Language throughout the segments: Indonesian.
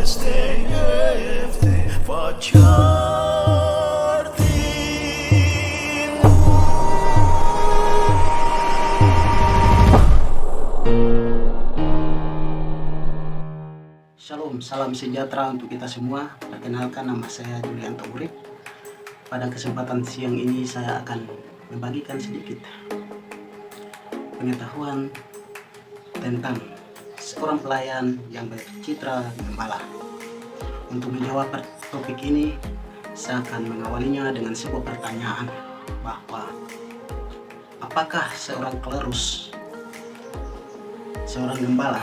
Shalom, salam sejahtera untuk kita semua. Perkenalkan, nama saya Julianto Urip. Pada kesempatan siang ini saya akan membagikan sedikit pengetahuan tentang seorang pelayan yang bercitra gembala. Untuk menjawab topik ini, saya akan mengawalinya dengan sebuah pertanyaan bahwa apakah seorang klerus, seorang gembala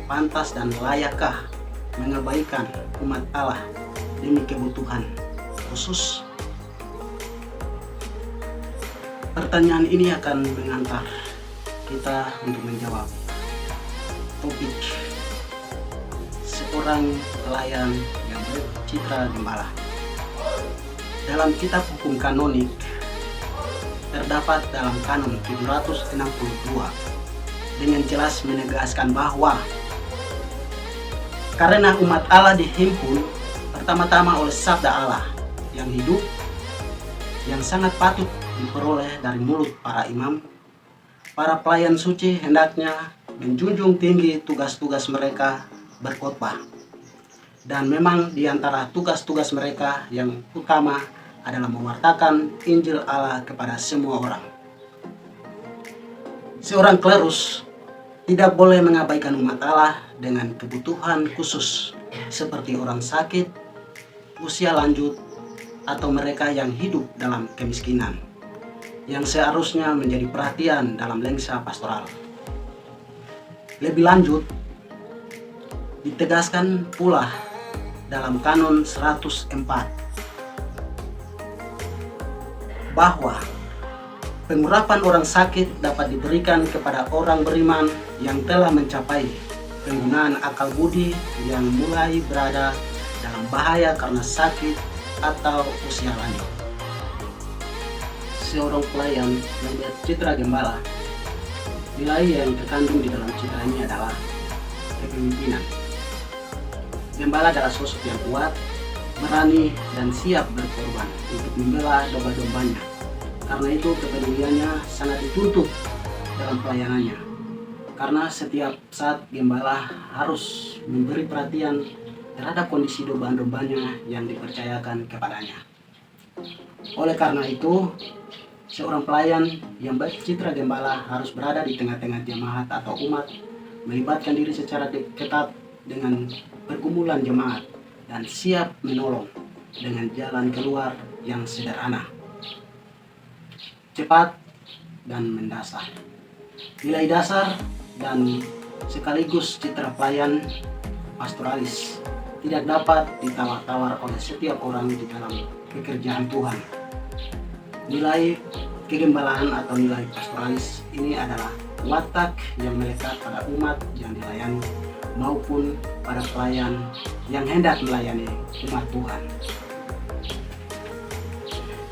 pantas dan layakkah mengabaikan umat Allah demi kebutuhan khusus? Pertanyaan ini akan mengantar kita untuk menjawab topik seorang pelayan yang bercitra gembala. Dalam kitab hukum kanonik terdapat dalam kanon 762 dengan jelas menegaskan bahwa karena umat Allah dihimpun pertama-tama oleh sabda Allah yang hidup, yang sangat patut diperoleh dari mulut para imam, para pelayan suci hendaknya menjunjung tinggi tugas-tugas mereka berkhotbah. Dan memang di antara tugas-tugas mereka yang utama adalah mewartakan Injil Allah kepada semua orang. Seorang klerus tidak boleh mengabaikan umat Allah dengan kebutuhan khusus seperti orang sakit, usia lanjut, atau mereka yang hidup dalam kemiskinan, yang seharusnya menjadi perhatian dalam lensa pastoral. Lebih lanjut, ditegaskan pula dalam kanon 104 bahwa pengurapan orang sakit dapat diberikan kepada orang beriman yang telah mencapai penggunaan akal budi yang mulai berada dalam bahaya karena sakit atau usia lanjut. Seorang pelayan yang bercitra gembala, nilai yang terkandung di dalam citra ini adalah kepemimpinan. Gembala adalah sosok yang kuat, berani, dan siap berkorban untuk membela domba-dombanya. Karena itu kepeduliannya sangat dituntut dalam pelayanannya. Karena setiap saat gembala harus memberi perhatian terhadap kondisi domba-dombanya yang dipercayakan kepadanya. Oleh karena itu, seorang pelayan yang bercitra gembala harus berada di tengah-tengah jemaat atau umat, melibatkan diri secara ketat dengan pergumulan jemaat, dan siap menolong dengan jalan keluar yang sederhana, cepat, dan mendasar. Nilai dasar dan sekaligus citra pelayan pastoralis tidak dapat ditawar-tawar oleh setiap orang di dalam pekerjaan Tuhan. Nilai kegembalaan atau nilai pastoralis ini adalah watak yang melekat pada umat yang dilayani maupun pada pelayan yang hendak melayani umat Tuhan.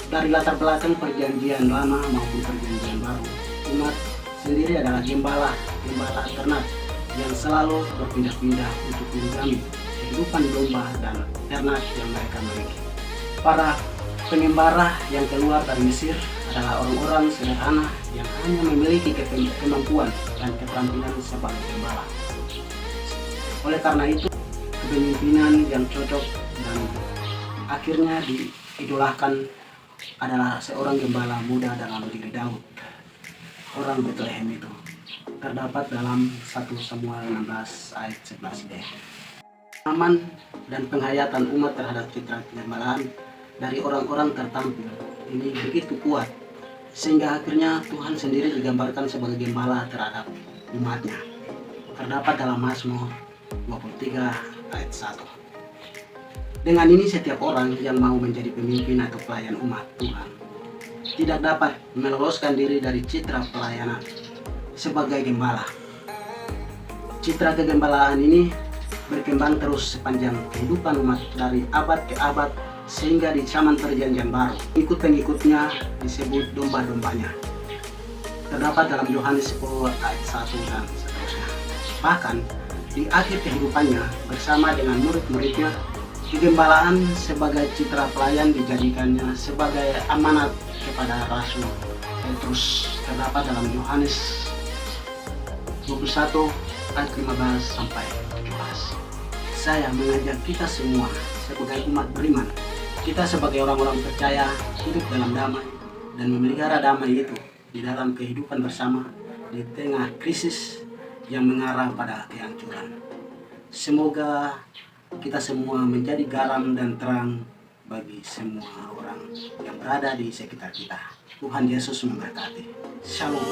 Dari latar belakang perjanjian lama maupun perjanjian baru, umat sendiri adalah gembala ternak yang selalu berpindah-pindah untuk menjamin kehidupan domba dan ternak yang mereka miliki. Para pengembara yang keluar dari Mesir adalah orang-orang sederhana yang hanya memiliki kemampuan dan keterampilan sebagai gembala. Oleh karena itu, kepemimpinan yang cocok dan akhirnya diidolakan adalah seorang gembala muda dalam diri Daud, orang Bethlehem itu. Terdapat dalam 1 Samuel 16 ayat 11b. Pemahaman dan penghayatan umat terhadap citra kegembalaan dari orang-orang tertampil ini begitu kuat, sehingga akhirnya Tuhan sendiri digambarkan sebagai gembala terhadap umatnya. Terdapat dalam Mazmur 23 ayat 1. Dengan ini setiap orang yang mau menjadi pemimpin atau pelayan umat Tuhan tidak dapat meloloskan diri dari citra pelayanan sebagai gembala. Citra kegembalaan ini berkembang terus sepanjang kehidupan umat dari abad ke abad, sehingga di zaman perjanjian baru pengikut-pengikutnya disebut domba-dombanya. Terdapat dalam Yohanes 10 ayat 1 dan seterusnya. Bahkan di akhir kehidupannya bersama dengan murid-muridnya, kegembalaan sebagai citra pelayan dijadikannya sebagai amanat kepada Rasul Petrus, terdapat dalam Yohanes 21 ayat 15 sampai 17. Saya mengajak kita semua sebagai umat beriman, kita sebagai orang-orang percaya hidup dalam damai dan memelihara damai itu di dalam kehidupan bersama di tengah krisis yang mengarah pada kehancuran. Semoga kita semua menjadi garam dan terang bagi semua orang yang berada di sekitar kita. Tuhan Yesus memberkati. Shalom.